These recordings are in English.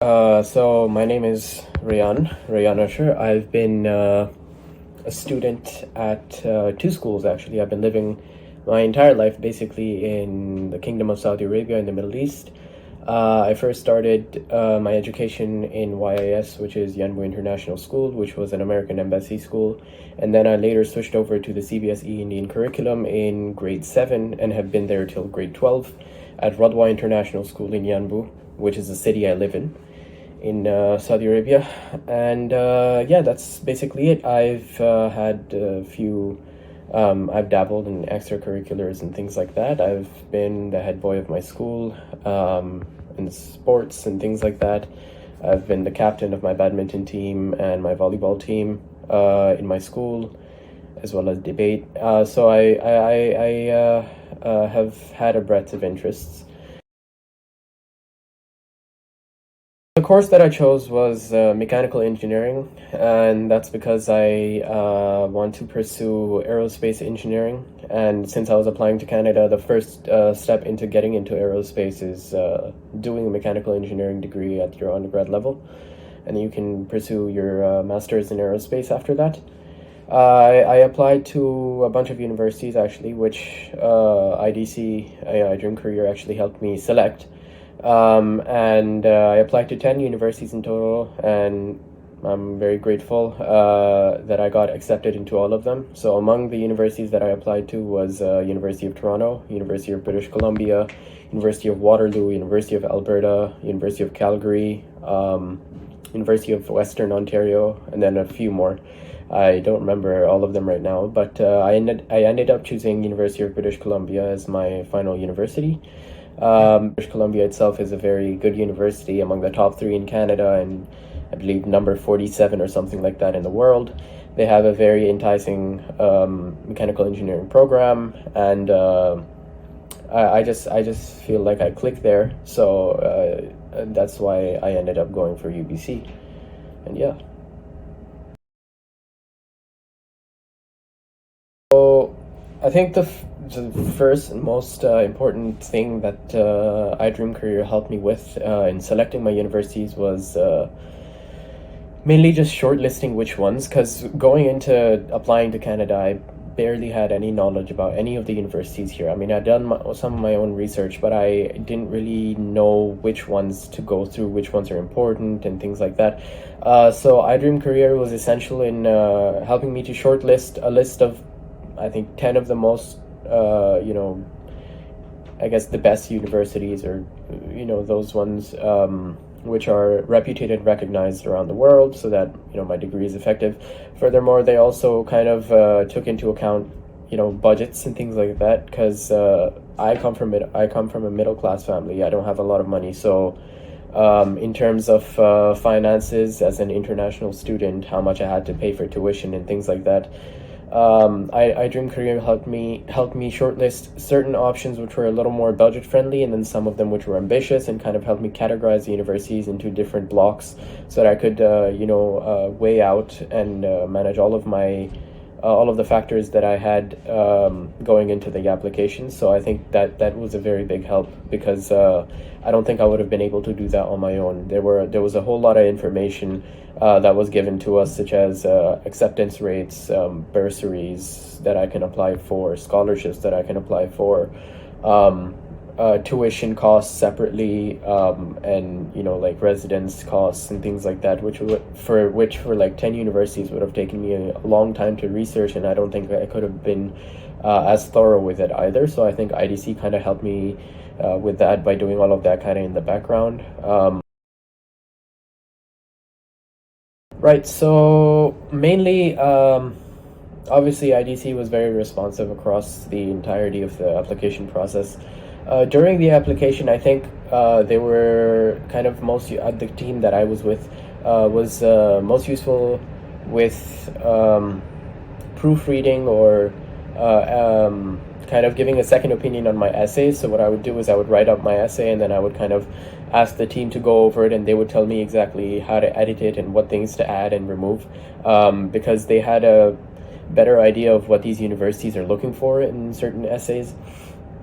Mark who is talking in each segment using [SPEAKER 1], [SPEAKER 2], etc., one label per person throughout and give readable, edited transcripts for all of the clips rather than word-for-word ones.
[SPEAKER 1] So my name is Rayyan Usher. I've been a student at two schools actually. I've been living my entire life basically in the Kingdom of Saudi Arabia in the Middle East. I first started my education in YIS, which is Yanbu International School, which was an American embassy school. And then I later switched over to the CBSE Indian curriculum in grade 7 and have been there till grade 12 at Radwa International School in Yanbu, which is the city I live in Saudi Arabia. And yeah, that's basically it. I've had a few, I've dabbled in extracurriculars and things like that. I've been the head boy of my school in sports and things like that. I've been the captain of my badminton team and my volleyball team in my school, as well as debate. So I have had a breadth of interests. The course that I chose was mechanical engineering, and that's because I want to pursue aerospace engineering. And since I was applying to Canada, the first step into getting into aerospace is doing a mechanical engineering degree at your undergrad level, and you can pursue your master's in aerospace after that. I applied to a bunch of universities actually, which IDC, iDreamCareer, actually helped me select. And I applied to 10 universities in total, and I'm very grateful that I got accepted into all of them. So among the universities that I applied to was University of Toronto, University of British Columbia, University of Waterloo, University of Alberta, University of Calgary, University of Western Ontario, and then a few more. I don't remember all of them right now, but I ended up choosing University of British Columbia as my final university. British Columbia itself is a very good university, among the top three in Canada, and I believe number 47 or something like that in the world. They have a very enticing mechanical engineering program, and I just feel like I click there. So that's why I ended up going for UBC, and yeah. So I think the first and most important thing that iDreamCareer helped me with in selecting my universities was mainly just shortlisting which ones, because going into applying to Canada, I barely had any knowledge about any of the universities here. I mean, I'd done some of my own research, but I didn't really know which ones to go through, which ones are important, and things like that. So iDreamCareer was essential in helping me to shortlist a list of, I think, 10 of the most, I guess the best universities, or, those ones which are reputed and recognized around the world, so that, my degree is effective. Furthermore, they also kind of took into account, budgets and things like that, because I come from a middle class family. I don't have a lot of money, so in terms of finances as an international student, how much I had to pay for tuition and things like that. iDreamCareer helped me shortlist certain options which were a little more budget friendly, and then some of them which were ambitious, and kind of helped me categorize the universities into different blocks so that I could weigh out and manage all of the factors that I had going into the application. So I think that was a very big help, because I don't think I would have been able to do that on my own. There was a whole lot of information that was given to us, such as acceptance rates, bursaries that I can apply for, scholarships that I can apply for, tuition costs separately, and like residence costs and things like that, which for like 10 universities would have taken me a long time to research, and I don't think I could have been as thorough with it either. So I think IDC kind of helped me with that by doing all of that kind of in the background. Right, so mainly, obviously IDC was very responsive across the entirety of the application process. During the application, I think they were kind of the team that I was with was most useful with proofreading, or kind of giving a second opinion on my essay. So what I would do is I would write up my essay, and then I would kind of ask the team to go over it, and they would tell me exactly how to edit it and what things to add and remove, because they had a better idea of what these universities are looking for in certain essays.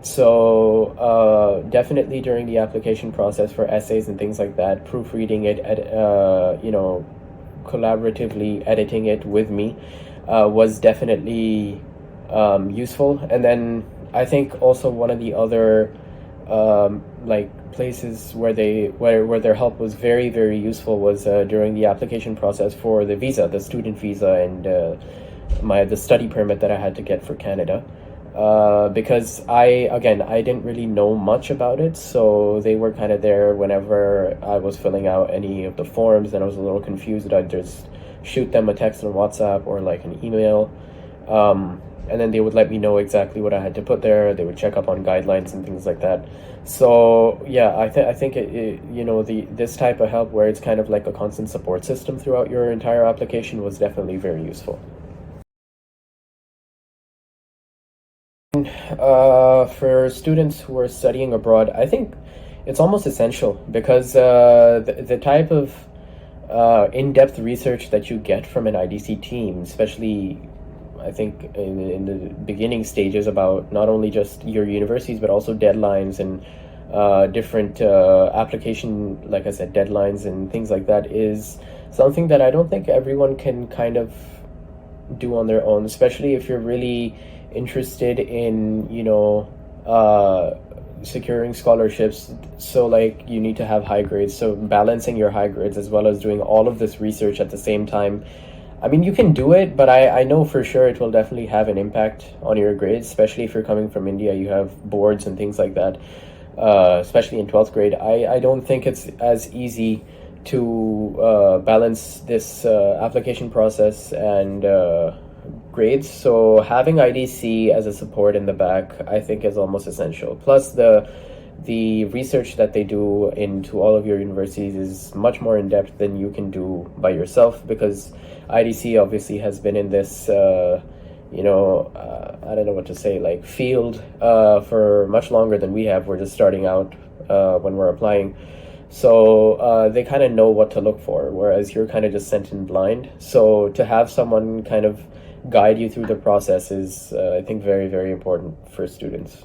[SPEAKER 1] So definitely during the application process for essays and things like that, proofreading it, collaboratively editing it with me was definitely useful. And then I think also one of the other like places where where their help was very very useful was during the application process for the visa, the student visa, and the study permit that I had to get for Canada. Because I didn't really know much about it, so they were kind of there whenever I was filling out any of the forms and I was a little confused. I'd just shoot them a text on WhatsApp or like an email, and then they would let me know exactly what I had to put there. They would check up on guidelines and things like that. So yeah, I think this type of help where it's kind of like a constant support system throughout your entire application was definitely very useful. For students who are studying abroad, I think it's almost essential because the type of in-depth research that you get from an IDC team, especially I think in the beginning stages about not only just your universities but also deadlines and different application, like I said, deadlines and things like that, is something that I don't think everyone can kind of do on their own, especially if you're really interested in, securing scholarships. So like you need to have high grades. So balancing your high grades as well as doing all of this research at the same time. I mean, you can do it, but I know for sure it will definitely have an impact on your grades, especially if you're coming from India. You have boards and things like that, especially in 12th grade. I don't think it's as easy to balance this application process and grades. So having IDC as a support in the back, I think, is almost essential. Plus the research that they do into all of your universities is much more in depth than you can do by yourself, because IDC obviously has been in this I don't know what to say, like field for much longer than we have. We're just starting out when we're applying. So they kind of know what to look for, whereas you're kind of just sent in blind. So to have someone kind of guide you through the process is, I think, very, very important for students.